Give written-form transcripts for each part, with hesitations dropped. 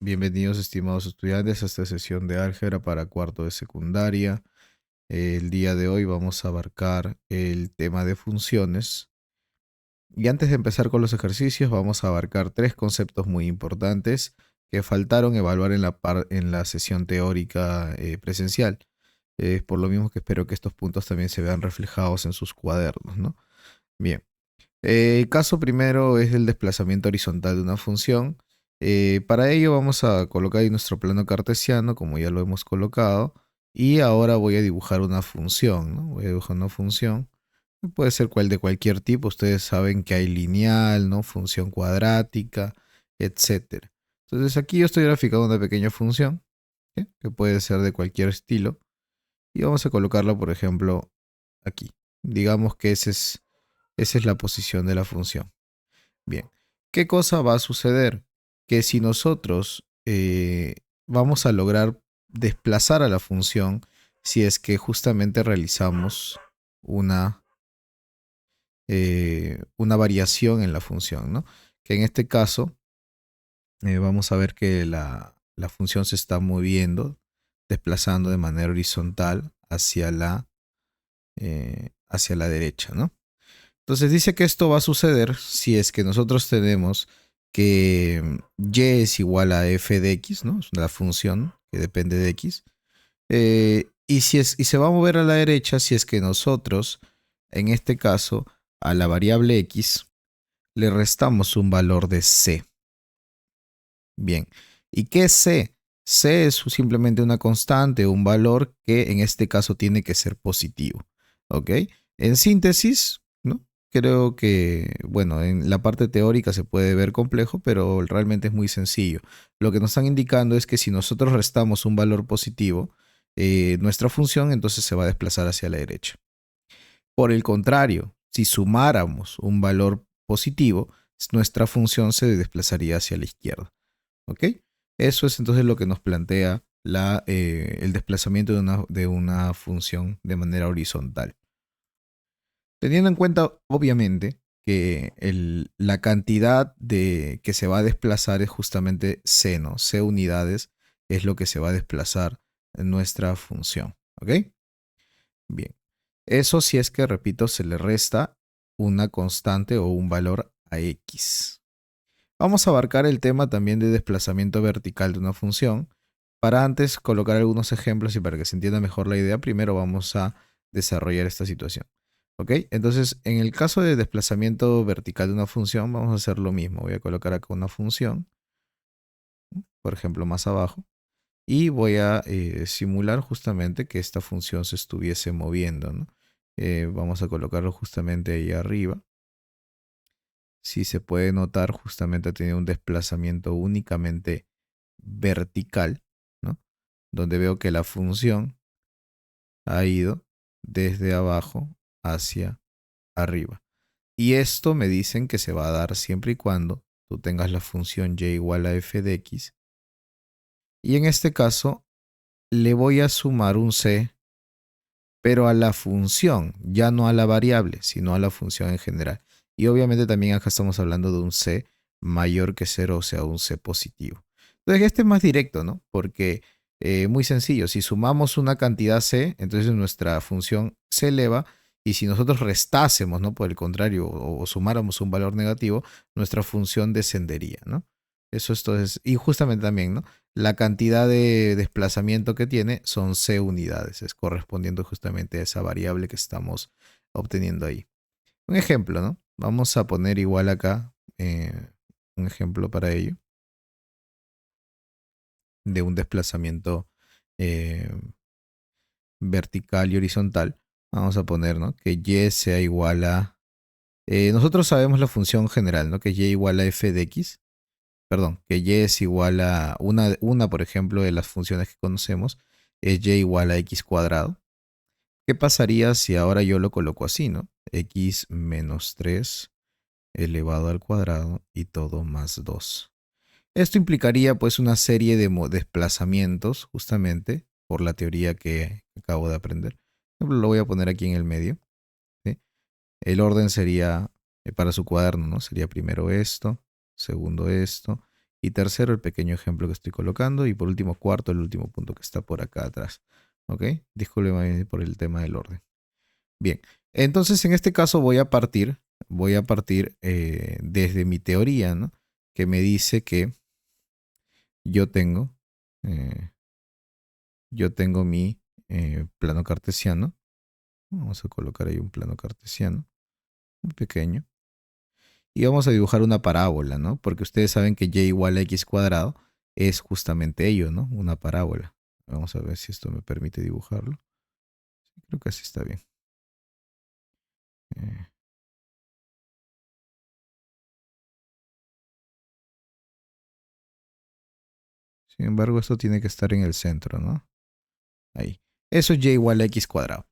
Bienvenidos, estimados estudiantes, a esta sesión de álgebra para cuarto de secundaria. El día de hoy vamos a abarcar el tema de funciones. Y antes de empezar con los ejercicios, vamos a abarcar tres conceptos muy importantes que faltaron evaluar en la sesión teórica presencial. Es por lo mismo que espero que estos puntos también se vean reflejados en sus cuadernos, ¿no? Bien. El caso primero es el desplazamiento horizontal de una función. Para ello vamos a colocar ahí nuestro plano cartesiano, como ya lo hemos colocado, y ahora voy a dibujar una función, ¿no? Voy a dibujar una función. Puede ser de cualquier tipo. Ustedes saben que hay lineal, ¿no? Función cuadrática, etcétera. Entonces aquí yo estoy graficando una pequeña función, ¿sí? Que puede ser de cualquier estilo. Y vamos a colocarla, por ejemplo, aquí. Digamos que esa es la posición de la función. Bien, ¿qué cosa va a suceder? Que si nosotros vamos a lograr desplazar a la función, si es que justamente realizamos una variación en la función, ¿no? Que en este caso vamos a ver que la función se está moviendo, desplazando de manera horizontal hacia la derecha, ¿no? Entonces dice que esto va a suceder si es que nosotros tenemos que y es igual a f de x, ¿no? Es la función que depende de x. Y se va a mover a la derecha si es que nosotros, en este caso, a la variable x le restamos un valor de c. Bien. ¿Y qué es c? C es simplemente una constante, un valor que en este caso tiene que ser positivo. ¿Ok? En síntesis, ¿no? Creo que, bueno, en la parte teórica se puede ver complejo, pero realmente es muy sencillo. Lo que nos están indicando es que si nosotros restamos un valor positivo, nuestra función entonces se va a desplazar hacia la derecha. Por el contrario, si sumáramos un valor positivo, nuestra función se desplazaría hacia la izquierda. ¿Ok? Eso es entonces lo que nos plantea el desplazamiento de una función de manera horizontal. Teniendo en cuenta, obviamente, que la cantidad que se va a desplazar es justamente c, ¿no? C unidades es lo que se va a desplazar en nuestra función. ¿Ok? Bien. Eso si es que, repito, se le resta una constante o un valor a x. Vamos a abarcar el tema también de desplazamiento vertical de una función. Para antes colocar algunos ejemplos y para que se entienda mejor la idea, primero vamos a desarrollar esta situación. ¿Ok? Entonces, en el caso de desplazamiento vertical de una función, vamos a hacer lo mismo. Voy a colocar acá una función, por ejemplo, más abajo, y voy a simular justamente que esta función se estuviese moviendo, ¿no? Vamos a colocarlo justamente ahí arriba. Si se puede notar, justamente ha tenido un desplazamiento únicamente vertical, ¿no? Donde veo que la función ha ido desde abajo hacia arriba. Y esto me dicen que se va a dar siempre y cuando tú tengas la función y igual a f de x. Y en este caso le voy a sumar un c, pero a la función, ya no a la variable, sino a la función en general. Y obviamente también acá estamos hablando de un c mayor que 0, o sea, un c positivo. Entonces este es más directo, ¿no? Porque muy sencillo, si sumamos una cantidad c, entonces nuestra función se eleva, y si nosotros restásemos, ¿no? Por el contrario, o sumáramos un valor negativo, nuestra función descendería, ¿no? Eso es todo. Y justamente también, ¿no? La cantidad de desplazamiento que tiene son c unidades, es correspondiendo justamente a esa variable que estamos obteniendo ahí. Un ejemplo, ¿no? Vamos a poner igual acá un ejemplo para ello de un desplazamiento eh, vertical y horizontal. Vamos a poner, ¿no? Que y sea igual a... nosotros sabemos la función general, ¿no? Que y igual a f de x. Perdón, que y es igual a una, por ejemplo, de las funciones que conocemos, es y igual a x cuadrado. ¿Qué pasaría si ahora yo lo coloco así, ¿no? X menos 3 elevado al cuadrado y todo más 2. Esto implicaría pues una serie de desplazamientos, justamente, por la teoría que acabo de aprender. Por ejemplo, lo voy a poner aquí en el medio, ¿sí? El orden sería, para su cuaderno, ¿no? Sería primero esto, segundo esto, Y tercero, el pequeño ejemplo que estoy colocando. Y por último, cuarto, el último punto que está por acá atrás. ¿Ok? Disculpen por el tema del orden. Bien, entonces en este caso voy a partir desde mi teoría, ¿no? Que me dice que yo tengo, eh, yo tengo mi plano cartesiano. Vamos a colocar ahí un plano cartesiano, muy pequeño. Y vamos a dibujar una parábola, ¿no? Porque ustedes saben que y igual a x cuadrado es justamente ello, ¿no? Una parábola. Vamos a ver si esto me permite dibujarlo. Creo que así está bien. Eh, Sin embargo, esto tiene que estar en el centro, ¿no? Ahí. Eso es y igual a x cuadrado.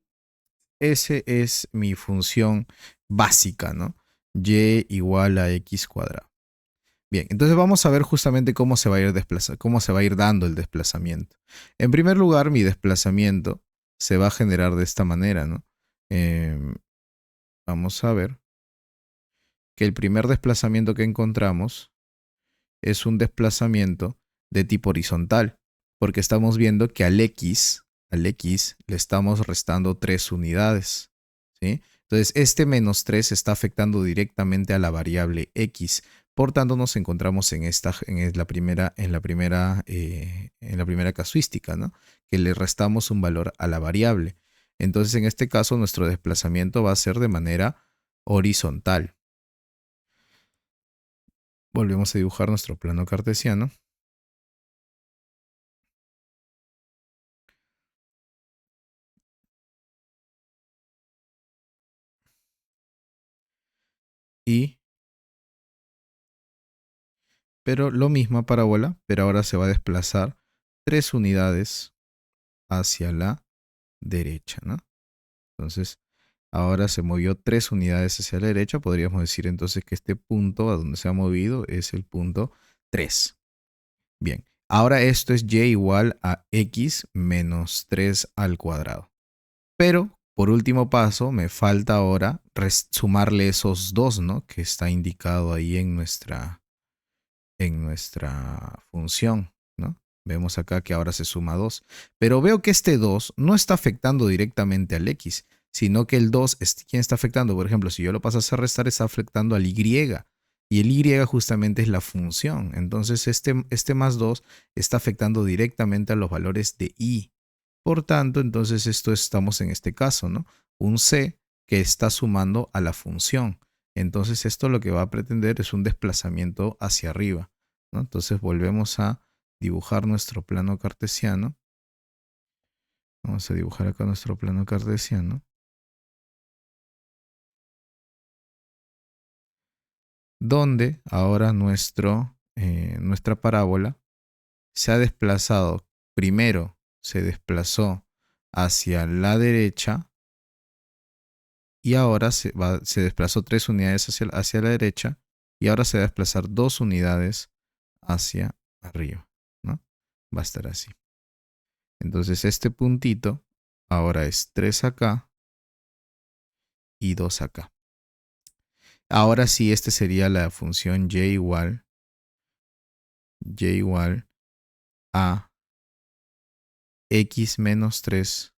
Esa es mi función básica, ¿no? Y igual a x cuadrado. Bien, entonces vamos a ver justamente cómo se va a ir cómo se va a ir dando el desplazamiento. En primer lugar, mi desplazamiento se va a generar de esta manera, ¿no? Vamos a ver que el primer desplazamiento que encontramos es un desplazamiento de tipo horizontal, porque estamos viendo que al x le estamos restando 3 unidades, ¿sí? Entonces, este menos 3 está afectando directamente a la variable x. Por tanto, nos encontramos en la primera casuística, ¿no? Que le restamos un valor a la variable. Entonces, en este caso, nuestro desplazamiento va a ser de manera horizontal. Volvemos a dibujar nuestro plano cartesiano. Pero lo misma parábola, pero ahora se va a desplazar 3 unidades hacia la derecha, ¿no? Entonces, ahora se movió 3 unidades hacia la derecha. Podríamos decir entonces que este punto a donde se ha movido es el punto 3. Bien, ahora esto es y igual a x menos 3 al cuadrado. Pero, por último paso, me falta ahora sumarle esos 2, ¿no? Que está indicado ahí en nuestra función, ¿no? Vemos acá que ahora se suma 2. Pero veo que este 2 no está afectando directamente al x, sino que el 2, ¿quién está afectando? Por ejemplo, si yo lo paso a restar, está afectando al y. Y el y justamente es la función. Entonces, este más 2 está afectando directamente a los valores de y. Por tanto, entonces estamos en este caso, ¿no? Un c que está sumando a la función. Entonces esto lo que va a pretender es un desplazamiento hacia arriba, ¿no? Entonces volvemos a dibujar nuestro plano cartesiano. Vamos a dibujar acá nuestro plano cartesiano. Donde ahora nuestra parábola se ha desplazado. Primero se desplazó hacia la derecha y ahora se desplazó 3 unidades hacia la derecha y ahora se va a desplazar 2 unidades hacia arriba, ¿no? Va a estar así. Entonces este puntito ahora es 3 acá y 2 acá. Ahora sí, este sería la función y igual a x menos 3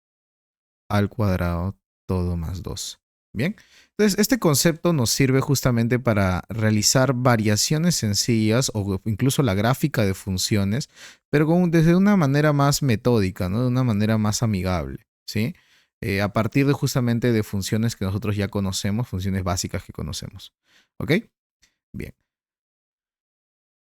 al cuadrado todo más 2. Bien, entonces este concepto nos sirve justamente para realizar variaciones sencillas o incluso la gráfica de funciones, pero desde una manera más metódica, ¿no? De una manera más amigable, ¿sí? A partir de justamente de funciones que nosotros ya conocemos, funciones básicas que conocemos. ¿Ok? Bien.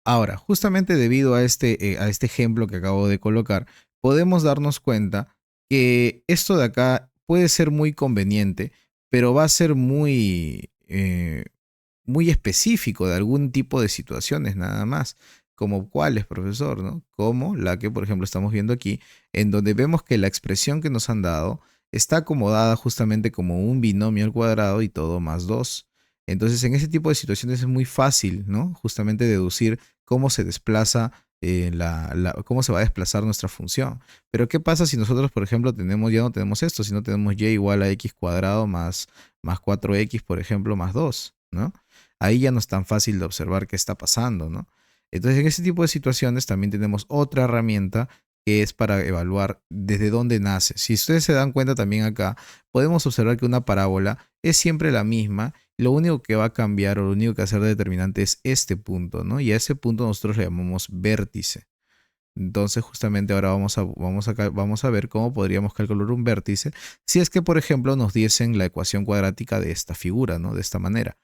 Ahora, justamente debido a este ejemplo que acabo de colocar, podemos darnos cuenta que esto de acá puede ser muy conveniente, pero va a ser muy específico de algún tipo de situaciones nada más. ¿Como cuáles, profesor? ¿No? Como la que, por ejemplo, estamos viendo aquí, en donde vemos que la expresión que nos han dado está acomodada justamente como un binomio al cuadrado y todo más 2. Entonces, en ese tipo de situaciones es muy fácil, ¿no? Justamente deducir cómo se desplaza, cómo se va a desplazar nuestra función. Pero ¿qué pasa si nosotros, por ejemplo, ya no tenemos esto, sino tenemos y igual a x cuadrado más 4x, por ejemplo, más 2, ¿no? Ahí ya no es tan fácil de observar qué está pasando, ¿no? Entonces, en ese tipo de situaciones también tenemos otra herramienta que es para evaluar desde dónde nace. Si ustedes se dan cuenta también acá, podemos observar que una parábola es siempre la misma. Lo único que va a cambiar o lo único que va a ser determinante es este punto, ¿no? Y a ese punto nosotros le llamamos vértice. Entonces, justamente ahora vamos a ver cómo podríamos calcular un vértice si es que, por ejemplo, nos diesen la ecuación cuadrática de esta figura, ¿no? De esta manera.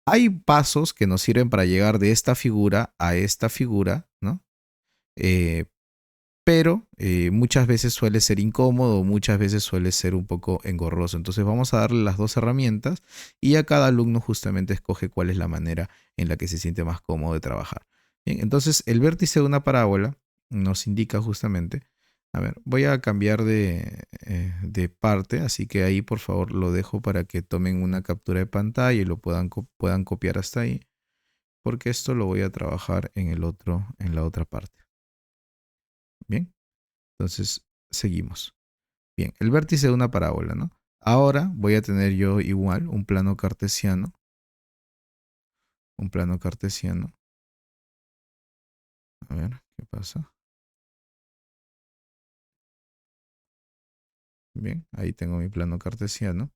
Hay pasos que nos sirven para llegar de esta figura a esta figura, ¿no? Eh, pero muchas veces suele ser incómodo, muchas veces suele ser un poco engorroso. Entonces vamos a darle las dos herramientas y a cada alumno justamente escoge cuál es la manera en la que se siente más cómodo de trabajar. Bien, entonces el vértice de una parábola nos indica justamente, a ver, voy a cambiar de parte, así que ahí por favor lo dejo para que tomen una captura de pantalla y lo puedan copiar hasta ahí, porque esto lo voy a trabajar en la otra parte. Bien. Entonces, seguimos. Bien, el vértice de una parábola, ¿no? Ahora voy a tener yo igual un plano cartesiano. Un plano cartesiano. A ver, ¿qué pasa? Bien, ahí tengo mi plano cartesiano.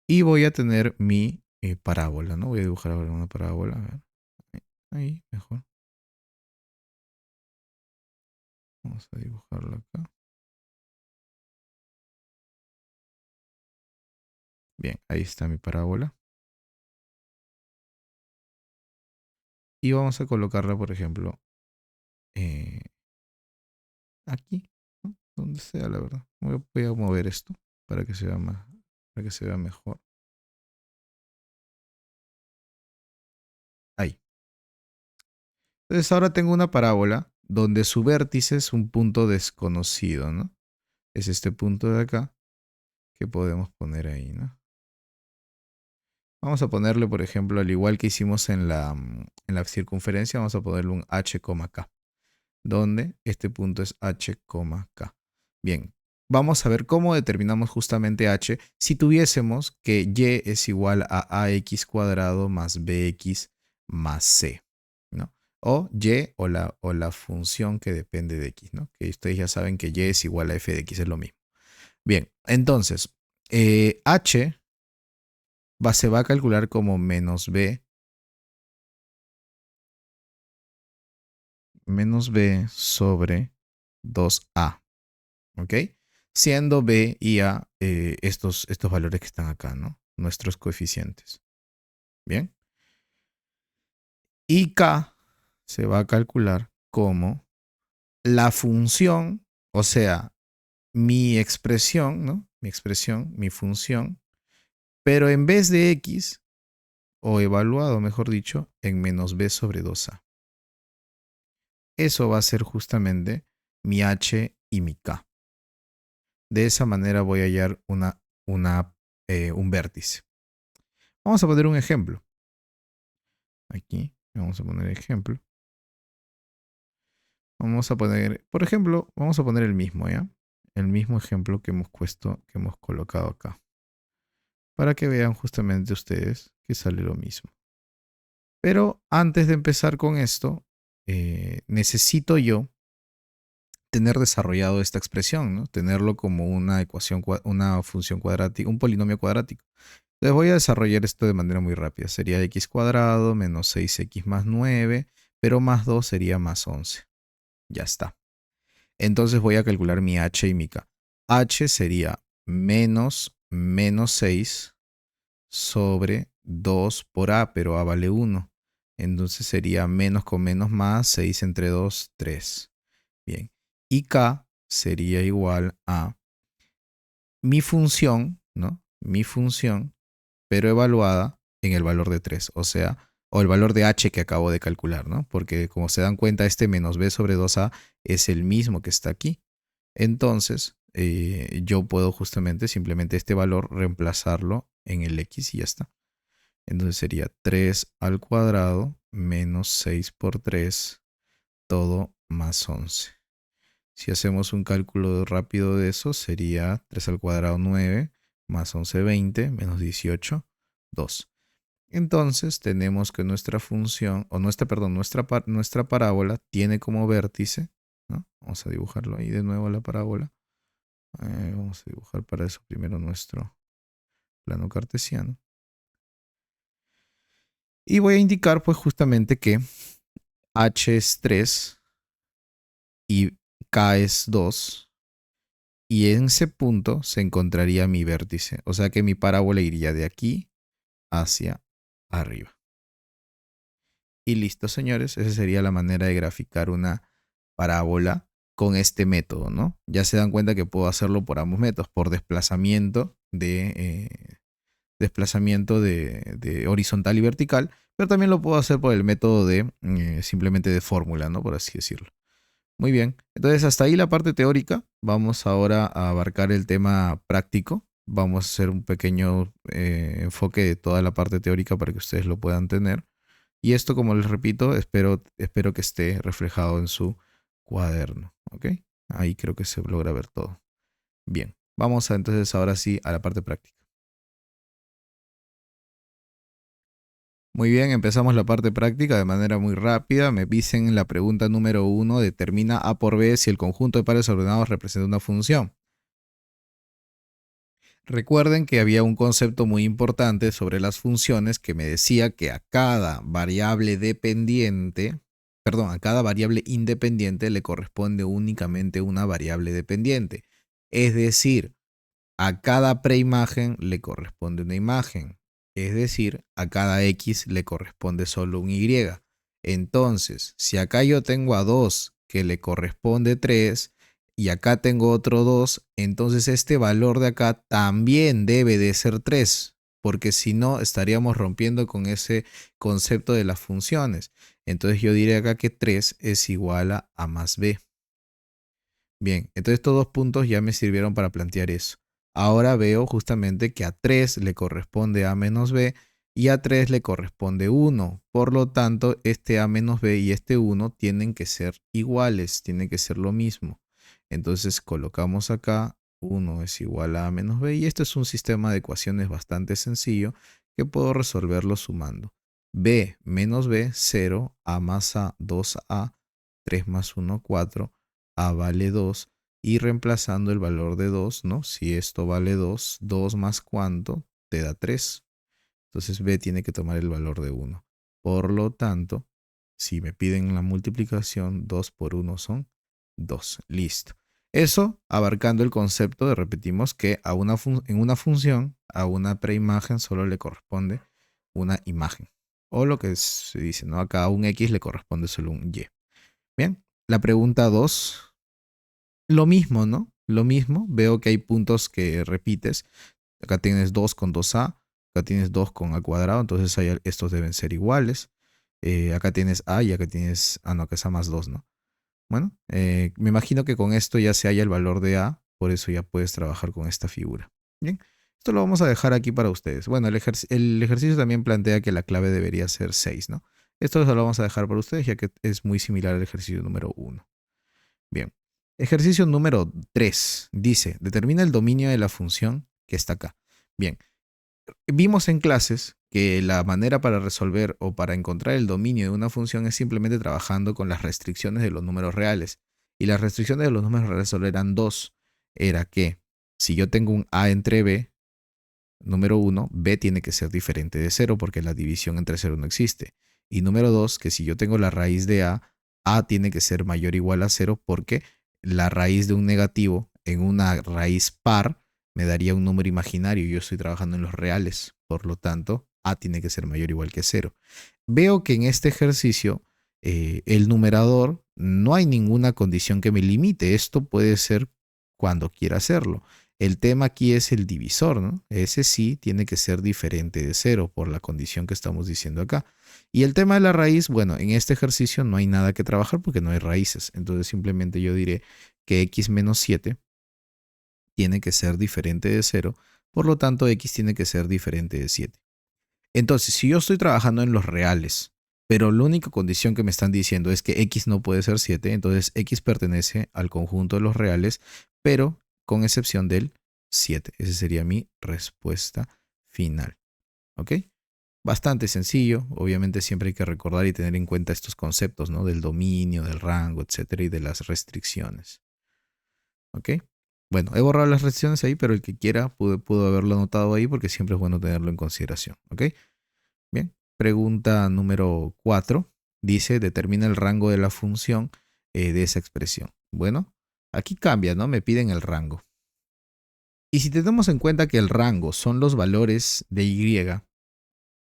Y voy a tener mi parábola, ¿no? Voy a dibujar ahora una parábola. A ver. Ahí, mejor. Vamos a dibujarla acá. Bien, ahí está mi parábola. Y vamos a colocarla, por ejemplo, eh, aquí, ¿no? Donde sea, la verdad. Voy a mover esto para que se vea más, para que se vea mejor. Ahí. Entonces ahora tengo una parábola donde su vértice es un punto desconocido, ¿no? Es este punto de acá que podemos poner ahí, ¿no? Vamos a ponerle, por ejemplo, al igual que hicimos en la circunferencia, vamos a ponerle un h, k, donde este punto es h, k. Bien, vamos a ver cómo determinamos justamente h si tuviésemos que y es igual a ax cuadrado más bx más c, ¿no? O y o la función que depende de x, ¿no? Que ustedes ya saben que y es igual a f de x, es lo mismo. Bien, entonces, h se va a calcular como menos b sobre 2a. ¿Ok? Siendo B y A estos valores que están acá, ¿no? Nuestros coeficientes. Bien. Y K se va a calcular como la función, o sea, mi expresión, ¿no? Mi expresión, mi función, pero en vez de X, o evaluado, mejor dicho, en menos B sobre 2A. Eso va a ser justamente mi H y mi K. De esa manera voy a hallar un vértice. Vamos a poner un ejemplo. Aquí vamos a poner ejemplo. Vamos a poner, por ejemplo, vamos a poner el mismo, ¿ya? El mismo ejemplo que hemos puesto, que hemos colocado acá. Para que vean justamente ustedes que sale lo mismo. Pero antes de empezar con esto, necesito yo tener desarrollado esta expresión, ¿no? Tenerlo como una ecuación, una función cuadrática, un polinomio cuadrático. Entonces voy a desarrollar esto de manera muy rápida. Sería x cuadrado menos 6x más 9, pero más 2 sería más 11. Ya está. Entonces voy a calcular mi h y mi k. H sería menos 6 sobre 2 por a, pero a vale 1. Entonces sería menos con menos más, 6 entre 2, 3. Bien. Y k sería igual a mi función, ¿no? Mi función, pero evaluada en el valor de 3, o sea, o el valor de h que acabo de calcular, ¿no? Porque como se dan cuenta, este menos b sobre 2a es el mismo que está aquí. Entonces, yo puedo justamente simplemente este valor reemplazarlo en el x y ya está. Entonces sería 3 al cuadrado menos 6 por 3, todo más 11. Si hacemos un cálculo rápido de eso, sería 3 al cuadrado 9, más 11, 20, menos 18, 2. Entonces tenemos que nuestra función, o nuestra parábola tiene como vértice, ¿no? Vamos a dibujarlo ahí de nuevo la parábola. Vamos a dibujar para eso primero nuestro plano cartesiano. Y voy a indicar pues justamente que h es 3 y k es 2. Y en ese punto se encontraría mi vértice. O sea que mi parábola iría de aquí hacia arriba. Y listo, señores. Esa sería la manera de graficar una parábola con este método, ¿no? Ya se dan cuenta que puedo hacerlo por ambos métodos, por desplazamiento de horizontal y vertical, pero también lo puedo hacer por el método de simplemente de fórmula, ¿no? Por así decirlo. Muy bien. Entonces, hasta ahí la parte teórica. Vamos ahora a abarcar el tema práctico. Vamos a hacer un pequeño enfoque de toda la parte teórica para que ustedes lo puedan tener. Y esto, como les repito, espero que esté reflejado en su cuaderno. ¿Ok? Ahí creo que se logra ver todo. Bien. Vamos entonces ahora sí a la parte práctica. Muy bien, empezamos la parte práctica de manera muy rápida. Me dicen la pregunta número 1, determina A por B si el conjunto de pares ordenados representa una función. Recuerden que había un concepto muy importante sobre las funciones que me decía que a cada variable independiente le corresponde únicamente una variable dependiente. Es decir, a cada preimagen le corresponde una imagen. Es decir, a cada X le corresponde solo un Y. Entonces, si acá yo tengo a 2 que le corresponde 3 y acá tengo otro 2, entonces este valor de acá también debe de ser 3, porque si no estaríamos rompiendo con ese concepto de las funciones. Entonces yo diré acá que 3 es igual a A más B. Bien, entonces estos dos puntos ya me sirvieron para plantear eso. Ahora veo justamente que a 3 le corresponde A menos B y a 3 le corresponde 1. Por lo tanto, este A menos B y este 1 tienen que ser iguales, tienen que ser lo mismo. Entonces colocamos acá 1 es igual a A menos B y este es un sistema de ecuaciones bastante sencillo que puedo resolverlo sumando. B menos B, 0, A más A, 2A, 3 más 1, 4. A vale 2 y reemplazando el valor de 2, ¿no? Si esto vale 2, 2 más cuánto te da 3. Entonces B tiene que tomar el valor de 1. Por lo tanto, si me piden la multiplicación, 2 por 1 son 2. Listo. Eso abarcando el concepto de, repetimos, que en una función, a una preimagen solo le corresponde una imagen. O lo que se dice, ¿no? Acá a un X le corresponde solo un Y. Bien, la pregunta 2. Lo mismo, ¿no? Lo mismo. Veo que hay puntos que repites. Acá tienes 2 con 2A. Acá tienes 2 con A cuadrado. Entonces estos deben ser iguales. Acá tienes A y acá tienes... Ah, no, acá es A más 2, ¿no? Bueno, me imagino que con esto ya se halla el valor de A. Por eso ya puedes trabajar con esta figura. Bien. Esto lo vamos a dejar aquí para ustedes. Bueno, el ejercicio también plantea que la clave debería ser 6, ¿no? Esto lo vamos a dejar para ustedes ya que es muy similar al ejercicio número 1. Bien. Ejercicio número 3 dice, determina el dominio de la función que está acá. Bien, vimos en clases que la manera para resolver o para encontrar el dominio de una función es simplemente trabajando con las restricciones de los números reales. Y las restricciones de los números reales solo eran dos. Era que si yo tengo un A entre B, número 1, B tiene que ser diferente de 0 porque la división entre 0 no existe. Y número 2, que si yo tengo la raíz de A tiene que ser mayor o igual a 0 porque la raíz de un negativo en una raíz par me daría un número imaginario. Yo estoy trabajando en los reales, por lo tanto, A tiene que ser mayor o igual que 0. Veo que en este ejercicio el numerador no hay ninguna condición que me limite. Esto puede ser cuando quiera hacerlo. El tema aquí es el divisor, ¿no? Ese sí tiene que ser diferente de 0 por la condición que estamos diciendo acá. Y el tema de la raíz, bueno, en este ejercicio no hay nada que trabajar porque no hay raíces. Entonces simplemente yo diré que x menos 7 tiene que ser diferente de 0. Por lo tanto, x tiene que ser diferente de 7. Entonces, si yo estoy trabajando en los reales, pero la única condición que me están diciendo es que x no puede ser 7, entonces x pertenece al conjunto de los reales, pero con excepción del 7. Esa sería mi respuesta final. ¿Ok? Bastante sencillo, obviamente siempre hay que recordar y tener en cuenta estos conceptos, ¿no? Del dominio, del rango, etcétera, y de las restricciones. ¿Ok? Bueno, he borrado las restricciones ahí, pero el que quiera pudo haberlo anotado ahí porque siempre es bueno tenerlo en consideración. ¿Ok? Bien. Pregunta número 4. Dice, determina el rango de la función de esa expresión. Bueno, aquí cambia, ¿no? Me piden el rango. Y si tenemos en cuenta que el rango son los valores de y,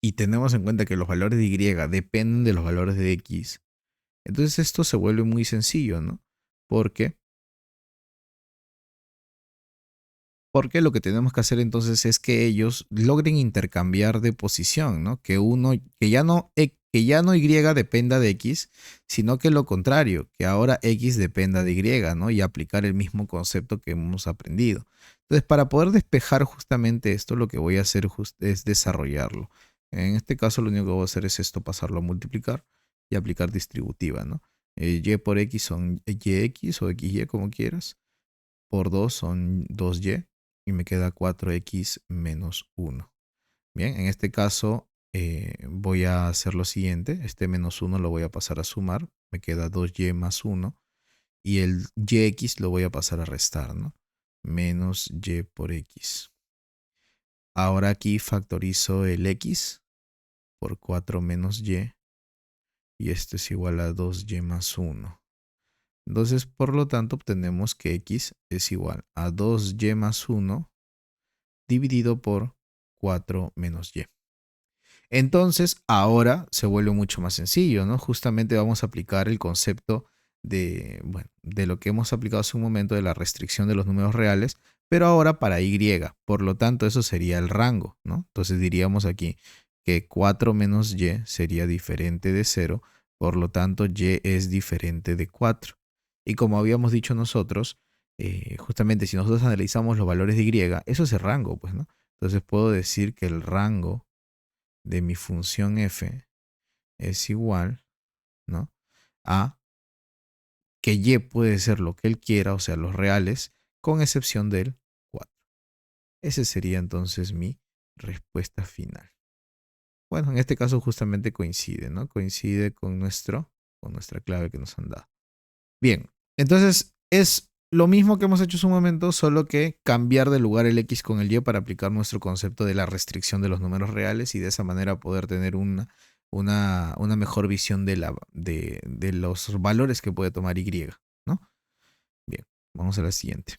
y tenemos en cuenta que los valores de y dependen de los valores de x, entonces esto se vuelve muy sencillo, ¿no? Porque Porque lo que tenemos que hacer entonces es que ellos logren intercambiar de posición, ¿no? Que ya no y dependa de x, sino que lo contrario, que ahora x dependa de y, ¿no? Y aplicar el mismo concepto que hemos aprendido. Entonces, para poder despejar justamente esto, lo que voy a hacer es desarrollarlo. En este caso, lo único que voy a hacer es esto, pasarlo a multiplicar y aplicar distributiva, ¿no? Y por x son yx o xy, como quieras. Por 2 son 2y y me queda 4x menos 1. Bien, en este caso voy a hacer lo siguiente. Este menos 1 lo voy a pasar a sumar. Me queda 2y más 1. Y el yx lo voy a pasar a restar, ¿no? Menos y por x. Ahora aquí factorizo el x por 4 menos y. Y esto es igual a 2y más 1. Entonces, por lo tanto, obtenemos que x es igual a 2y más 1 dividido por 4 menos y. Entonces, ahora se vuelve mucho más sencillo, ¿no? Justamente vamos a aplicar el concepto de, bueno, de lo que hemos aplicado hace un momento de la restricción de los números reales, pero ahora para y. Por lo tanto, eso sería el rango, ¿no? Entonces diríamos aquí que 4 menos y sería diferente de 0, por lo tanto, y es diferente de 4. Y como habíamos dicho nosotros, justamente si nosotros analizamos los valores de y, eso es el rango, pues, ¿no? Entonces puedo decir que el rango de mi función f es igual, ¿no? A que y puede ser lo que él quiera, o sea, los reales, con excepción del 4. Ese sería entonces mi respuesta final. Bueno, en este caso justamente coincide, ¿no? Coincide con nuestra clave que nos han dado. Bien, entonces es lo mismo que hemos hecho hace un momento, solo que cambiar de lugar el x con el y para aplicar nuestro concepto de la restricción de los números reales y de esa manera poder tener una mejor visión de los valores que puede tomar y, ¿no? Bien, vamos a la siguiente.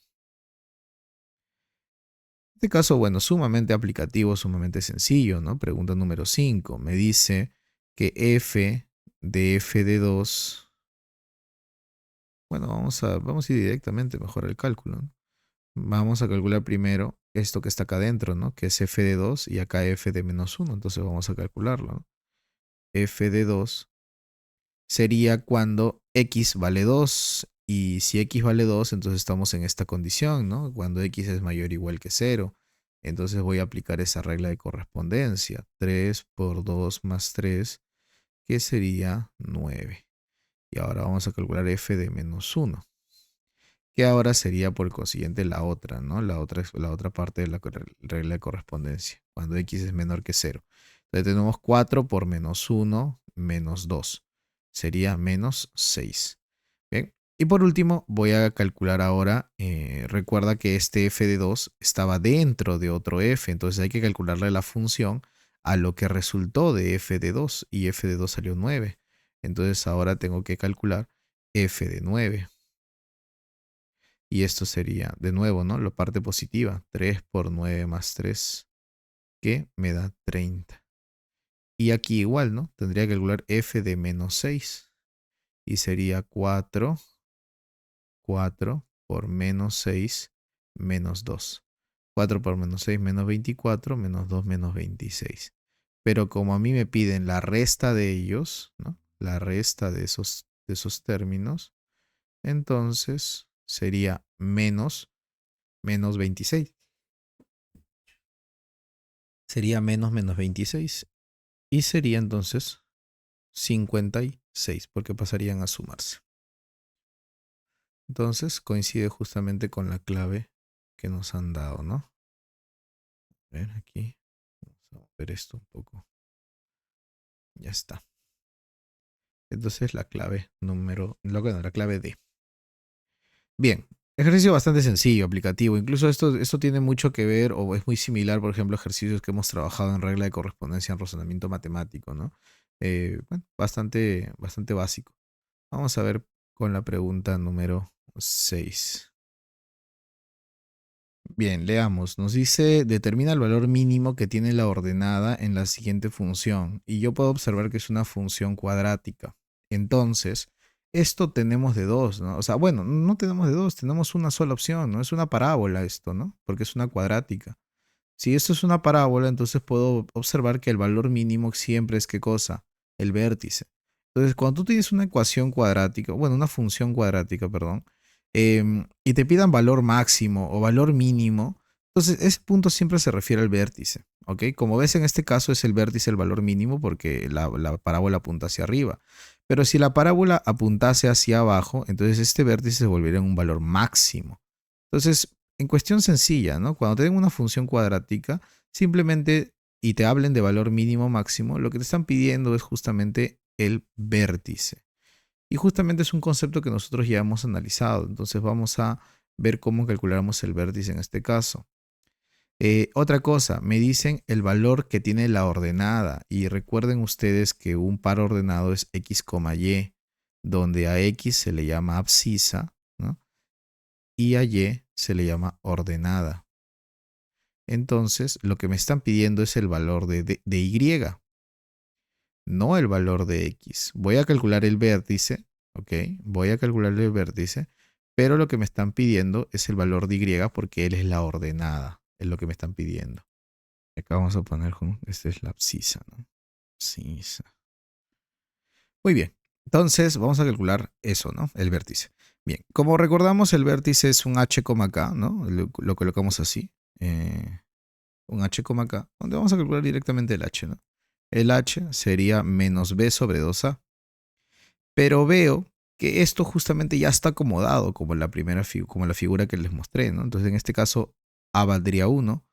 En este caso, bueno, sumamente aplicativo, sumamente sencillo, ¿no? Pregunta número 5. Me dice que f de 2. Bueno, vamos a ir directamente mejor al cálculo, ¿no? Vamos a calcular primero esto que está acá adentro, ¿no? Que es f de 2 y acá f de menos 1. Entonces vamos a calcularlo, ¿no? F de 2 sería cuando x vale 2. Y si x vale 2, entonces estamos en esta condición, ¿no? Cuando x es mayor o igual que 0. Entonces voy a aplicar esa regla de correspondencia. 3 por 2 más 3, que sería 9. Y ahora vamos a calcular f de menos 1. Que ahora sería por consiguiente la otra, ¿no? La otra parte de la regla de correspondencia, cuando x es menor que 0. Entonces tenemos 4 por menos 1 menos 2. Sería menos 6. Bien. Y por último, voy a calcular ahora, recuerda que este f de 2 estaba dentro de otro f, entonces hay que calcularle la función a lo que resultó de f de 2, y f de 2 salió 9. Entonces ahora tengo que calcular f de 9. Y esto sería, de nuevo, ¿no? La parte positiva. 3 por 9 más 3, que me da 30. Y aquí igual, ¿no? Tendría que calcular f de menos 6. Y sería 4 por menos 6 menos 2. 4 por menos 6 menos 24, menos 2 menos 26. Pero como a mí me piden la resta de ellos, ¿no? La resta de esos términos, entonces sería menos 26. Sería menos 26. Y sería entonces 56, porque pasarían a sumarse. Entonces coincide justamente con la clave que nos han dado, ¿no? A ver aquí. Vamos a ver esto un poco. Ya está. Entonces la clave la clave D. Bien, ejercicio bastante sencillo, aplicativo. Incluso esto tiene mucho que ver o es muy similar, por ejemplo, a ejercicios que hemos trabajado en regla de correspondencia en razonamiento matemático, ¿no? Bueno, bastante básico. Vamos a ver con la pregunta número 6. Bien, leamos. Nos dice, determina el valor mínimo que tiene la ordenada en la siguiente función. Y yo puedo observar que es una función cuadrática. Entonces, esto tenemos de dos, ¿no? O sea, bueno, no tenemos de dos, tenemos una sola opción, ¿no? Es una parábola esto, ¿no? Porque es una cuadrática. Si esto es una parábola, entonces puedo observar que el valor mínimo siempre es ¿qué cosa? El vértice. Entonces, cuando tú tienes una ecuación cuadrática, bueno, una función cuadrática, perdón, y te pidan valor máximo o valor mínimo, entonces ese punto siempre se refiere al vértice, ¿ok? Como ves, en este caso es el vértice el valor mínimo porque la parábola apunta hacia arriba. Pero si la parábola apuntase hacia abajo, entonces este vértice se volvería un valor máximo. Entonces, en cuestión sencilla, ¿no? Cuando te den una función cuadrática, simplemente y te hablen de valor mínimo máximo, lo que te están pidiendo es justamente el vértice. Y justamente es un concepto que nosotros ya hemos analizado. Entonces vamos a ver cómo calculamos el vértice en este caso. Otra cosa, me dicen el valor que tiene la ordenada. Y recuerden ustedes que un par ordenado es x, y, donde a x se le llama abscisa, ¿no? Y a y se le llama ordenada. Entonces, lo que me están pidiendo es el valor de y, no el valor de x. Voy a calcular el vértice, ¿ok? Voy a calcular el vértice, pero lo que me están pidiendo es el valor de y porque él es la ordenada, es lo que me están pidiendo. Acá vamos a poner, esta es la abscisa, ¿no? Abscisa. Muy bien, entonces vamos a calcular eso, ¿no? El vértice. Bien, como recordamos, el vértice es un h, k, ¿no? Lo colocamos así. Un h, k, donde vamos a calcular directamente el h, ¿no? El h sería menos b sobre 2a. Pero veo que esto justamente ya está acomodado como la como la figura que les mostré, ¿no? Entonces en este caso a valdría 1,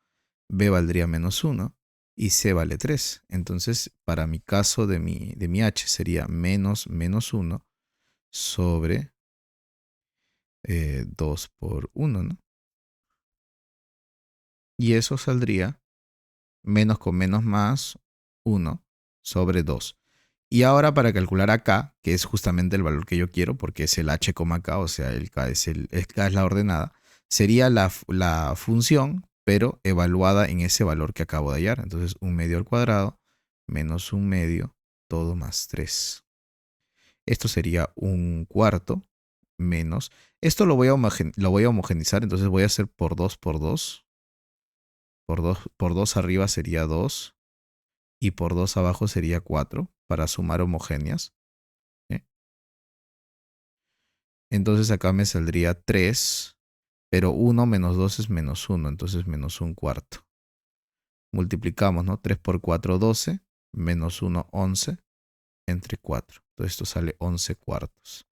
b valdría menos 1 y c vale 3. Entonces para mi caso de mi h sería menos 1 sobre 2 por 1, ¿no? Y eso saldría menos con menos más 1 sobre 2. Y ahora para calcular acá, que es justamente el valor que yo quiero, porque es el h, k, o sea, el k k es la ordenada, sería la función, pero evaluada en ese valor que acabo de hallar. Entonces, 1 medio al cuadrado menos 1 medio, todo más 3. Esto sería 1 cuarto menos. Esto lo voy a homogenizar, entonces voy a hacer por 2 por 2. Por 2 arriba sería 2 y por 2 abajo sería 4 para sumar homogéneas. ¿Sí? Entonces acá me saldría 3, pero 1 menos 2 es menos 1, entonces menos 1 cuarto. Multiplicamos, ¿no? 3 por 4, 12, menos 1, 11, entre 4. Entonces esto sale 11 cuartos.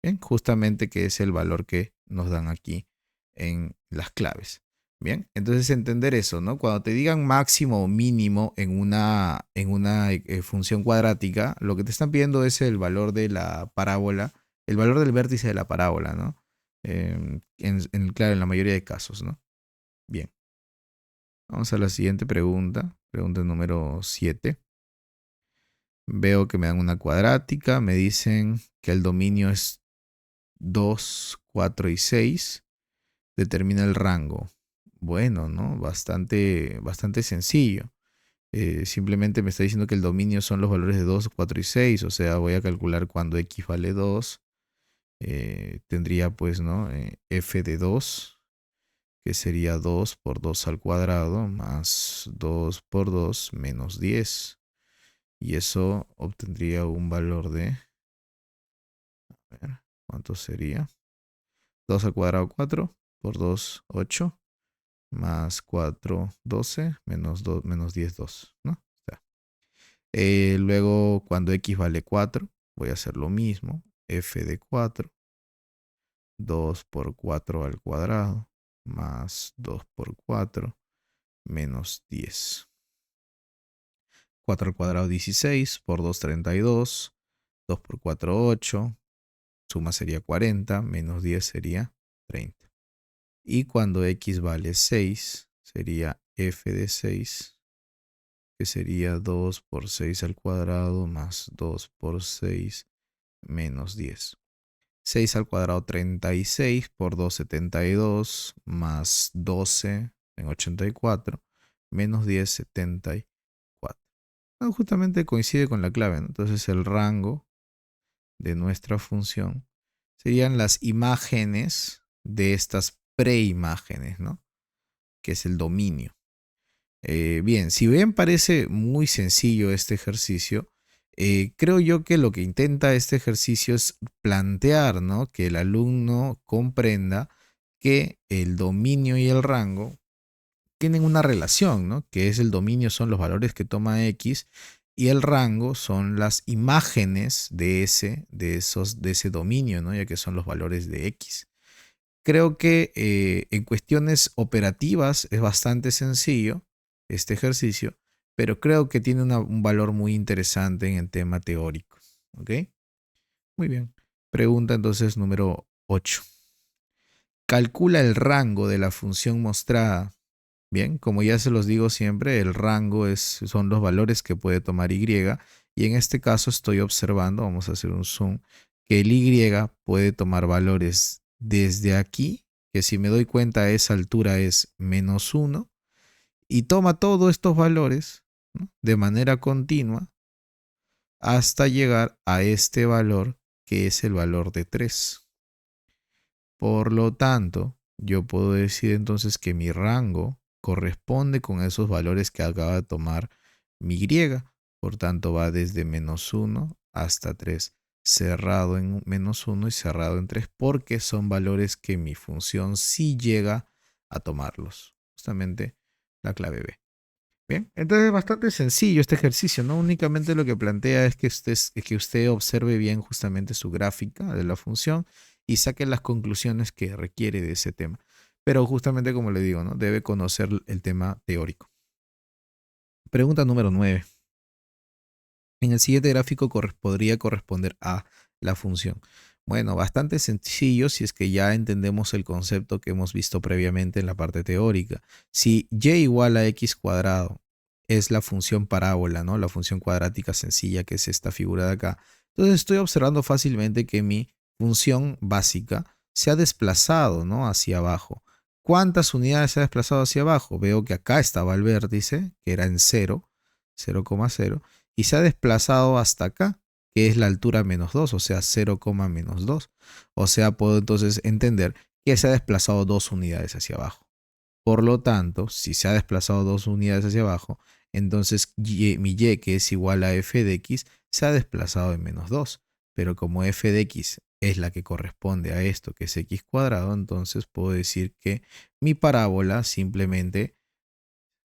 Bien, justamente que es el valor que nos dan aquí en las claves. Bien, entonces entender eso, ¿no? Cuando te digan máximo o mínimo en una función cuadrática, lo que te están pidiendo es el valor de la parábola, el valor del vértice de la parábola, ¿no? Claro, en la mayoría de casos, ¿no? Bien, vamos a la siguiente pregunta, pregunta número 7. Veo que me dan una cuadrática, me dicen que el dominio es 2, 4 y 6. Determina el rango. Bueno, ¿no? Bastante sencillo. Simplemente me está diciendo que el dominio son los valores de 2, 4 y 6. O sea, voy a calcular cuando x vale 2. Tendría pues, ¿no? F de 2, que sería 2 por 2 al cuadrado, más 2 por 2 menos 10. Y eso obtendría un valor de... A ver, ¿cuánto sería? 2 al cuadrado 4 por 2, 8. Más 4, 12, menos 2, menos 10, 2, ¿no? O sea, luego, cuando x vale 4, voy a hacer lo mismo. F de 4, 2 por 4 al cuadrado, más 2 por 4, menos 10. 4 al cuadrado 16, por 2 32, 2 por 4 8, suma sería 40, menos 10 sería 30. Y cuando x vale 6, sería f de 6, que sería 2 por 6 al cuadrado más 2 por 6 menos 10. 6 al cuadrado 36 por 2 72 más 12 en 84 menos 10 74. Ah, justamente coincide con la clave, ¿no? Entonces el rango de nuestra función serían las imágenes de estas preimágenes, ¿no? Que es el dominio. Bien, si bien parece muy sencillo este ejercicio, creo yo que lo que intenta este ejercicio es plantear, ¿no? Que el alumno comprenda que el dominio y el rango tienen una relación, ¿no? Que es el dominio son los valores que toma X y el rango son las imágenes de ese dominio, ¿no? Ya que son los valores de X. Creo que en cuestiones operativas es bastante sencillo este ejercicio, pero creo que tiene un valor muy interesante en el tema teórico. ¿Ok? Muy bien. Pregunta entonces número 8. Calcula el rango de la función mostrada. Bien, como ya se los digo siempre, el rango son los valores que puede tomar Y, y en este caso estoy observando, vamos a hacer un zoom, que el Y puede tomar valores desde aquí, que si me doy cuenta a esa altura es -1, y toma todos estos valores, ¿no?, de manera continua hasta llegar a este valor que es el valor de 3. Por lo tanto, yo puedo decir entonces que mi rango corresponde con esos valores que acaba de tomar mi Y. Por tanto, va desde -1 hasta 3, cerrado en -1 y cerrado en 3, porque son valores que mi función sí llega a tomarlos. Justamente la clave B. Bien, entonces es bastante sencillo este ejercicio, ¿no? Únicamente lo que plantea es que usted observe bien justamente su gráfica de la función y saque las conclusiones que requiere de ese tema. Pero justamente como le digo, ¿no? Debe conocer el tema teórico. Pregunta número 9. En el siguiente gráfico podría corresponder a la función. Bueno, bastante sencillo si es que ya entendemos el concepto que hemos visto previamente en la parte teórica. Si y igual a x cuadrado es la función parábola, ¿no? La función cuadrática sencilla que es esta figura de acá. Entonces estoy observando fácilmente que mi función básica se ha desplazado, ¿no?, hacia abajo. ¿Cuántas unidades se ha desplazado hacia abajo? Veo que acá estaba el vértice, que era en 0, 0,0, y se ha desplazado hasta acá, que es la altura -2, o sea, 0, -2. O sea, puedo entonces entender que se ha desplazado 2 unidades hacia abajo. Por lo tanto, si se ha desplazado 2 unidades hacia abajo, entonces mi y, que es igual a f de x, se ha desplazado en -2. Pero como f de x es la que corresponde a esto, que es x cuadrado, entonces puedo decir que mi parábola simplemente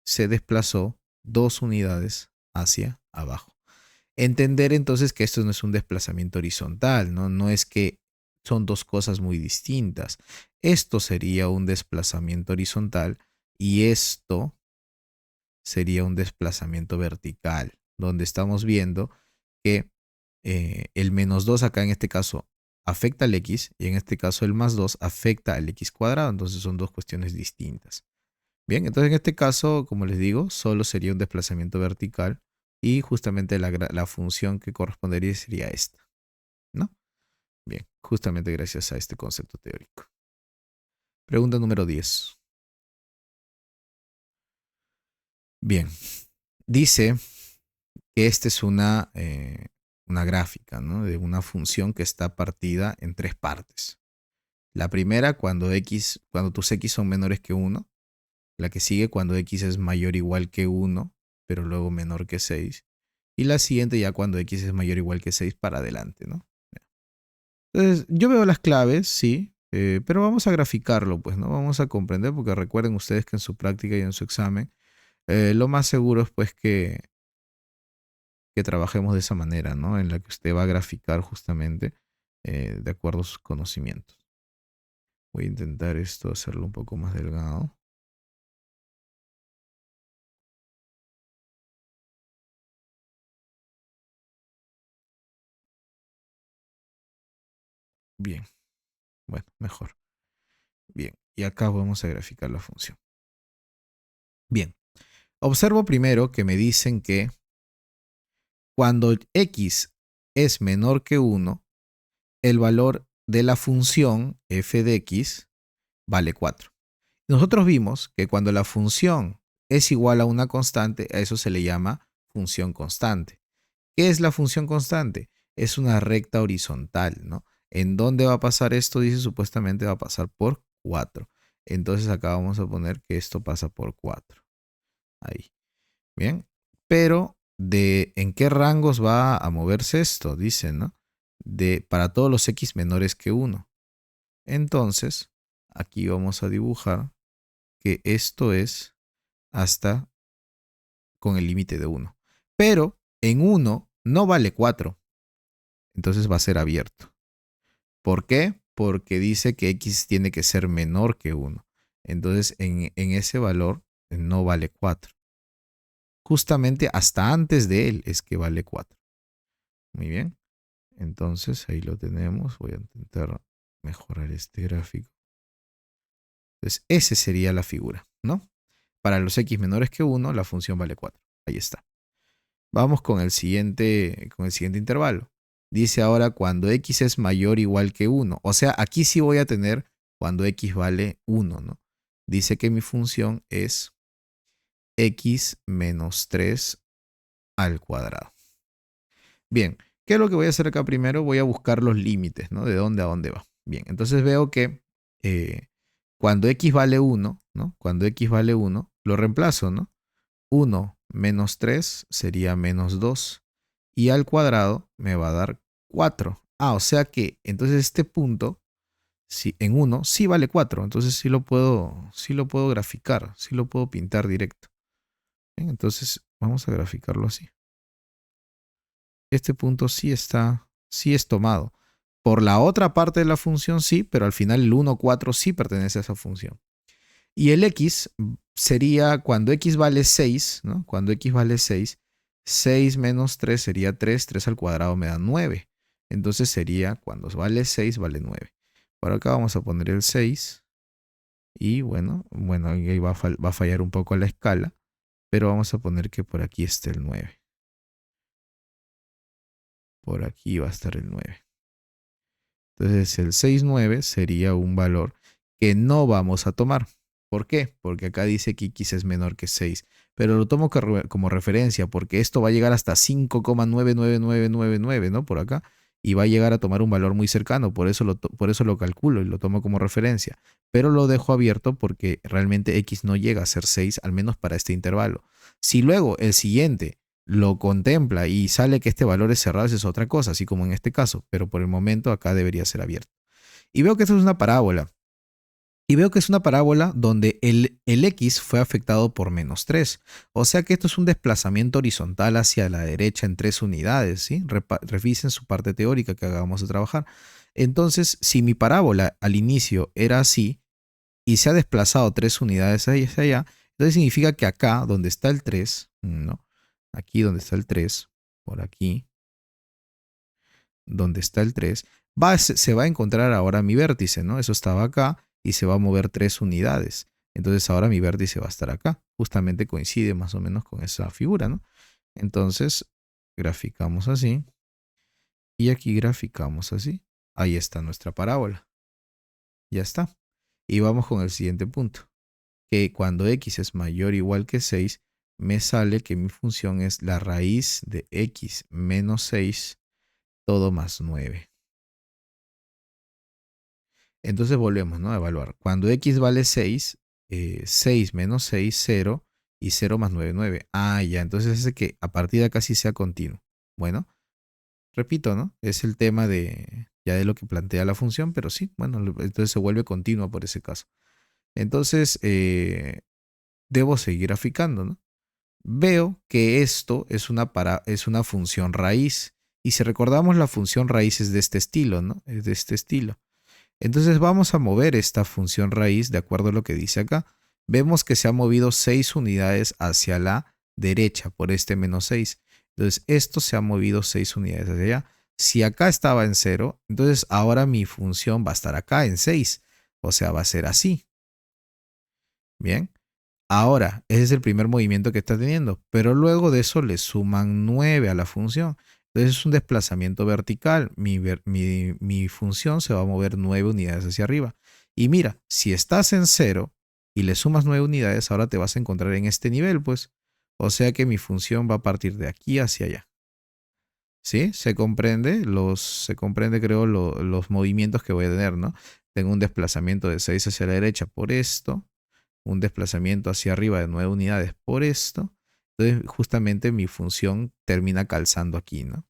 se desplazó 2 unidades hacia abajo. Entender entonces que esto no es un desplazamiento horizontal, ¿no? No es que son dos cosas muy distintas. Esto sería un desplazamiento horizontal y esto sería un desplazamiento vertical, donde estamos viendo que el -2 acá en este caso afecta al x y en este caso el +2 afecta al x cuadrado, entonces son dos cuestiones distintas. Bien, entonces en este caso, como les digo, solo sería un desplazamiento vertical y justamente la función que correspondería sería esta, ¿no? Bien, justamente gracias a este concepto teórico. Pregunta número 10. Bien, dice que esta es una gráfica, ¿no?, de una función que está partida en 3 partes. La primera cuando tus x son menores que 1. La que sigue cuando x es mayor o igual que 1, pero luego menor que 6. Y la siguiente ya cuando x es mayor o igual que 6 para adelante, ¿no? Entonces, yo veo las claves, sí, pero vamos a graficarlo, pues, ¿no? Vamos a comprender, porque recuerden ustedes que en su práctica y en su examen, lo más seguro es pues que trabajemos de esa manera, ¿no? En la que usted va a graficar justamente de acuerdo a sus conocimientos. Voy a intentar esto hacerlo un poco más delgado. Bien, bueno, mejor. Bien, y acá vamos a graficar la función. Bien, observo primero que me dicen que cuando x es menor que 1, el valor de la función f de x vale 4. Nosotros vimos que cuando la función es igual a una constante, a eso se le llama función constante. ¿Qué es la función constante? Es una recta horizontal, ¿no? ¿En dónde va a pasar esto? Dice supuestamente va a pasar por 4. Entonces acá vamos a poner que esto pasa por 4. Ahí. Bien. Pero ¿en qué rangos va a moverse esto? Dice, ¿no? Para todos los x menores que 1. Entonces, aquí vamos a dibujar que esto es hasta con el límite de 1. Pero en 1 no vale 4. Entonces va a ser abierto. ¿Por qué? Porque dice que x tiene que ser menor que 1. Entonces en ese valor no vale 4. Justamente hasta antes de él es que vale 4. Muy bien. Entonces ahí lo tenemos. Voy a intentar mejorar este gráfico. Entonces esa sería la figura, ¿no? Para los x menores que 1, la función vale 4. Ahí está. Vamos con el siguiente intervalo. Dice ahora cuando x es mayor o igual que 1. O sea, aquí sí voy a tener cuando x vale 1, ¿no? Dice que mi función es x menos 3 al cuadrado. Bien, ¿qué es lo que voy a hacer acá primero? Voy a buscar los límites, ¿no? De dónde a dónde va. Bien, entonces veo que cuando x vale 1, ¿no? Cuando x vale 1, lo reemplazo, ¿no? 1 menos 3 sería menos 2. Y al cuadrado me va a dar 4. O sea que entonces este punto en 1 sí vale 4. Entonces sí lo puedo graficar, sí lo puedo pintar directo. Bien, entonces vamos a graficarlo así. Este punto sí es tomado. Por la otra parte de la función sí, pero al final el 1, 4 sí pertenece a esa función. Y el x sería cuando x vale 6, ¿no? Cuando x vale 6, 6 menos 3 sería 3, 3 al cuadrado me da 9. Entonces sería cuando vale 6, vale 9. Por acá vamos a poner el 6. Y bueno, ahí va a fallar un poco la escala, pero vamos a poner que por aquí esté el 9. Por aquí va a estar el 9. Entonces el 6, 9 sería un valor que no vamos a tomar. ¿Por qué? Porque acá dice que x es menor que 6. Pero lo tomo como referencia porque esto va a llegar hasta 5,99999, ¿no? Por acá. Y va a llegar a tomar un valor muy cercano. Por eso lo calculo y lo tomo como referencia. Pero lo dejo abierto porque realmente x no llega a ser 6, al menos para este intervalo. Si luego el siguiente lo contempla y sale que este valor es cerrado, eso es otra cosa, así como en este caso. Pero por el momento acá debería ser abierto. Y veo que esto es una parábola. Y veo que es una parábola donde el x fue afectado por menos 3. O sea que esto es un desplazamiento horizontal hacia la derecha en 3 unidades. ¿Sí? Revisen su parte teórica que acabamos de trabajar. Entonces, si mi parábola al inicio era así y se ha desplazado 3 unidades hacia allá, entonces significa que acá, donde está el 3, ¿no? Aquí donde está el 3, por aquí, donde está el 3, se va a encontrar ahora mi vértice, ¿no? Eso estaba acá y se va a mover 3 unidades. Entonces ahora mi vértice va a estar acá. Justamente coincide más o menos con esa figura, ¿no? Entonces graficamos así y aquí graficamos así. Ahí está nuestra parábola. Ya está. Y vamos con el siguiente punto. Que cuando x es mayor o igual que 6, me sale que mi función es la raíz de x menos 6 todo más 9. Entonces volvemos, ¿no? A evaluar. Cuando x vale 6, 6 menos 6, 0 y 0 más 9, 9. Ya, entonces hace que a partir de acá sí sea continuo. Bueno, repito, ¿no? Es el tema ya de lo que plantea la función, pero sí, bueno, entonces se vuelve continuo por ese caso. Entonces, debo seguir graficando, ¿no? Veo que esto es una función raíz. Y si recordamos, la función raíz es de este estilo, ¿no? Es de este estilo. Entonces vamos a mover esta función raíz de acuerdo a lo que dice acá. Vemos que se ha movido 6 unidades hacia la derecha por este menos 6. Entonces esto se ha movido 6 unidades hacia allá. Si acá estaba en 0, entonces ahora mi función va a estar acá en 6. O sea, va a ser así. Bien. Ahora, ese es el primer movimiento que está teniendo, pero luego de eso le suman 9 a la función. Entonces es un desplazamiento vertical. Mi función se va a mover 9 unidades hacia arriba. Y mira, si estás en 0 y le sumas 9 unidades, ahora te vas a encontrar en este nivel, pues. O sea que mi función va a partir de aquí hacia allá. ¿Sí? Se comprende, creo, los movimientos que voy a tener, ¿no? Tengo un desplazamiento de 6 hacia la derecha por esto, un desplazamiento hacia arriba de 9 unidades por esto. Entonces, justamente mi función termina calzando aquí, ¿no?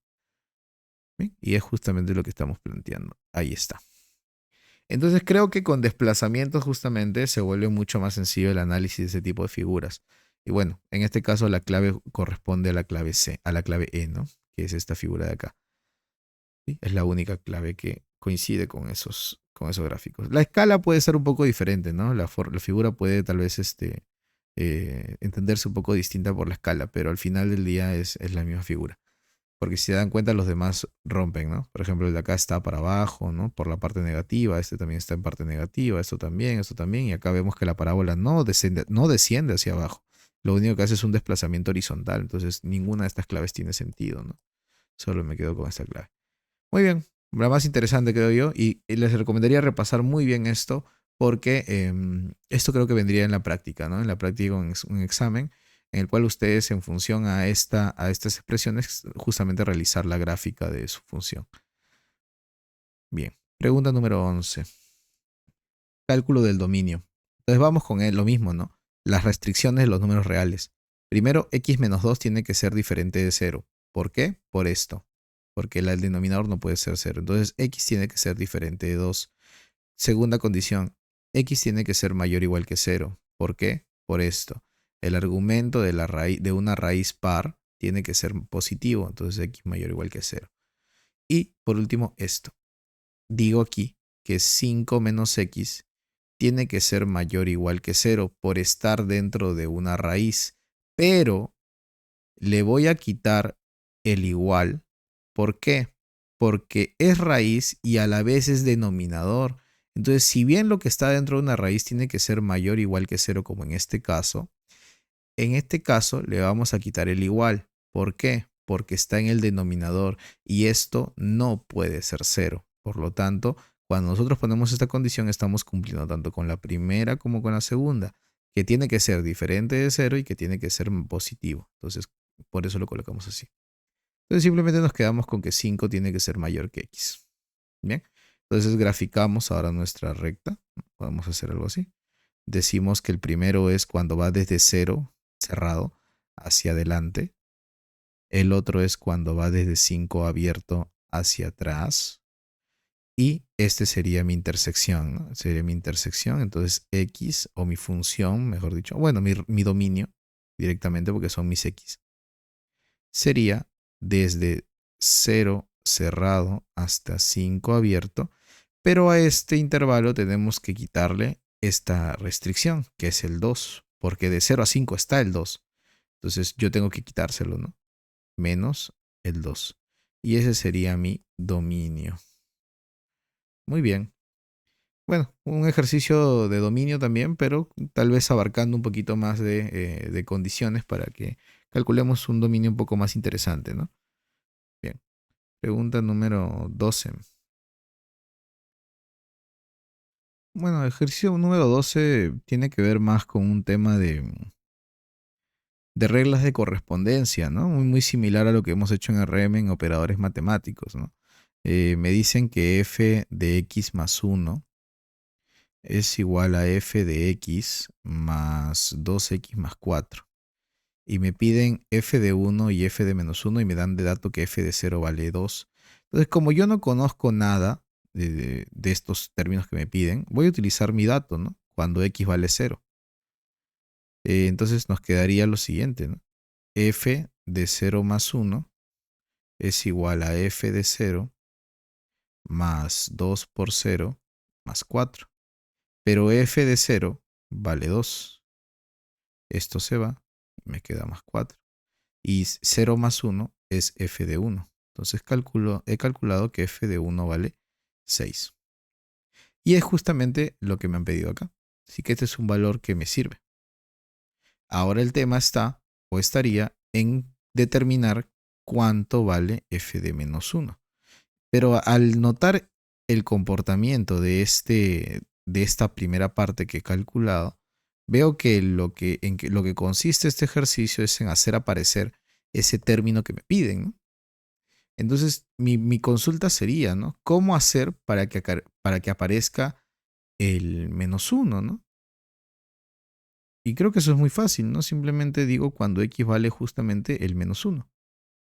¿Bien? Y es justamente lo que estamos planteando. Ahí está. Entonces, creo que con desplazamientos justamente se vuelve mucho más sencillo el análisis de ese tipo de figuras. Y bueno, en este caso la clave corresponde a la clave C, a la clave E, ¿no? Que es esta figura de acá. ¿Sí? Es la única clave que coincide con esos gráficos. La escala puede ser un poco diferente, ¿no? La figura puede tal vez entenderse un poco distinta por la escala, pero al final del día es la misma figura. Porque si se dan cuenta, los demás rompen, ¿no? Por ejemplo, el de acá está para abajo, ¿no? Por la parte negativa, este también está en parte negativa, esto también, y acá vemos que la parábola no desciende hacia abajo. Lo único que hace es un desplazamiento horizontal, entonces ninguna de estas claves tiene sentido, ¿no? Solo me quedo con esta clave. Muy bien, la más interesante creo yo, y les recomendaría repasar muy bien esto, porque esto creo que vendría en la práctica, ¿no? En la práctica un examen en el cual ustedes en función a estas expresiones justamente realizar la gráfica de su función. Bien, pregunta número 11. Cálculo del dominio. Entonces vamos con lo mismo, ¿no? Las restricciones de los números reales. Primero, x menos 2 tiene que ser diferente de 0. ¿Por qué? Por esto. Porque el denominador no puede ser 0. Entonces, x tiene que ser diferente de 2. Segunda condición, x tiene que ser mayor o igual que 0. ¿Por qué? Por esto. El argumento de una raíz par tiene que ser positivo. Entonces, x mayor o igual que 0. Y por último, esto. Digo aquí que 5 menos x tiene que ser mayor o igual que 0 por estar dentro de una raíz. Pero le voy a quitar el igual. ¿Por qué? Porque es raíz y a la vez es denominador. Entonces, si bien lo que está dentro de una raíz tiene que ser mayor o igual que 0, como en este caso le vamos a quitar el igual. ¿Por qué? Porque está en el denominador y esto no puede ser 0. Por lo tanto, cuando nosotros ponemos esta condición, estamos cumpliendo tanto con la primera como con la segunda, que tiene que ser diferente de 0 y que tiene que ser positivo. Entonces, por eso lo colocamos así. Entonces, simplemente nos quedamos con que 5 tiene que ser mayor que x. Bien. Entonces, graficamos ahora nuestra recta. Podemos hacer algo así. Decimos que el primero es cuando va desde 0 cerrado hacia adelante. El otro es cuando va desde 5 abierto hacia atrás. Y este sería mi intersección, ¿no? Sería mi intersección. Entonces x o mi función, mejor dicho, bueno, mi dominio directamente porque son mis x, sería desde 0 cerrado hasta 5 abierto. Pero a este intervalo tenemos que quitarle esta restricción, que es el 2, porque de 0 a 5 está el 2. Entonces yo tengo que quitárselo, ¿no? Menos el 2. Y ese sería mi dominio. Muy bien. Bueno, un ejercicio de dominio también, pero tal vez abarcando un poquito más de condiciones para que calculemos un dominio un poco más interesante, ¿no? Bien. Pregunta número 12. Bueno, el ejercicio número 12 tiene que ver más con un tema de reglas de correspondencia, ¿no? Muy similar a lo que hemos hecho en RM en operadores matemáticos, ¿no? Me dicen que f de x más 1 es igual a f de x más 2x más 4. Y me piden f de 1 y f de menos 1 y me dan de dato que f de 0 vale 2. Entonces, como yo no conozco nada de estos términos que me piden, voy a utilizar mi dato, ¿no? Cuando x vale 0. Entonces nos quedaría lo siguiente, ¿no? F de 0 más 1 es igual a f de 0 más 2 por 0 más 4. Pero f de 0 vale 2. Esto se va y me queda más 4. Y 0 más 1 es f de 1. Entonces he calculado que f de 1 vale 6. Y es justamente lo que me han pedido acá. Así que este es un valor que me sirve. Ahora el tema está o estaría en determinar cuánto vale f de menos 1. Pero al notar el comportamiento de esta primera parte que he calculado, veo que lo que consiste este ejercicio es en hacer aparecer ese término que me piden, ¿no? Entonces, mi consulta sería, ¿no? ¿Cómo hacer para que aparezca el menos 1, ¿no? Y creo que eso es muy fácil, ¿no? Simplemente digo cuando x vale justamente el menos 1.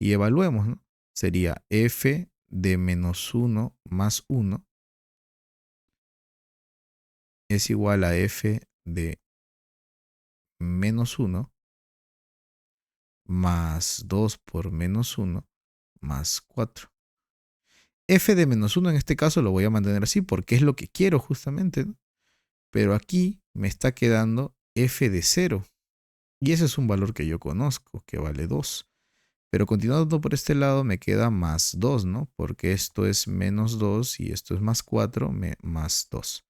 Y evaluemos, ¿no? Sería f de menos 1 más 1 es igual a f de menos 1 más 2 por menos 1 más 4. F de menos 1 en este caso lo voy a mantener así porque es lo que quiero justamente, ¿no? Pero aquí me está quedando f de 0. Y ese es un valor que yo conozco, que vale 2. Pero continuando por este lado me queda más 2, ¿no? Porque esto es menos 2 y esto es más 4 más 2.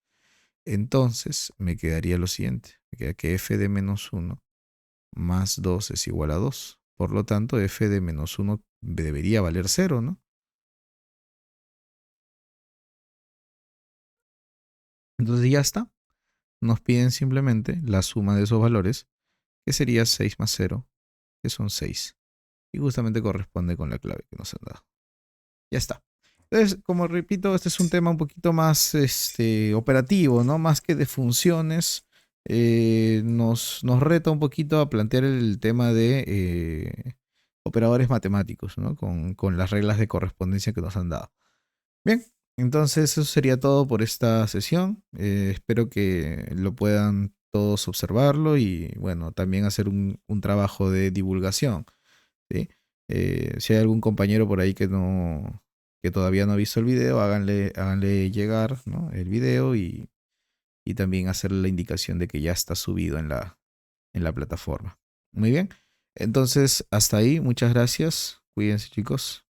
Entonces me quedaría lo siguiente. Me queda que f de menos 1 más 2 es igual a 2. Por lo tanto, f de menos 1 debería valer 0, ¿no? Entonces ya está. Nos piden simplemente la suma de esos valores, que sería 6 más 0, que son 6. Y justamente corresponde con la clave que nos han dado. Ya está. Entonces, como repito, este es un tema un poquito más operativo, ¿no? Más que de funciones. Nos reta un poquito a plantear el tema de operadores matemáticos, ¿no? Con las reglas de correspondencia que nos han dado. Bien, entonces eso sería todo por esta sesión. Espero que lo puedan todos observarlo y, bueno, también hacer un trabajo de divulgación, ¿sí? Si hay algún compañero por ahí que todavía no ha visto el video, háganle llegar, ¿no? El video y también hacerle la indicación de que ya está subido en la plataforma. Muy bien. Entonces, hasta ahí. Muchas gracias. Cuídense, chicos.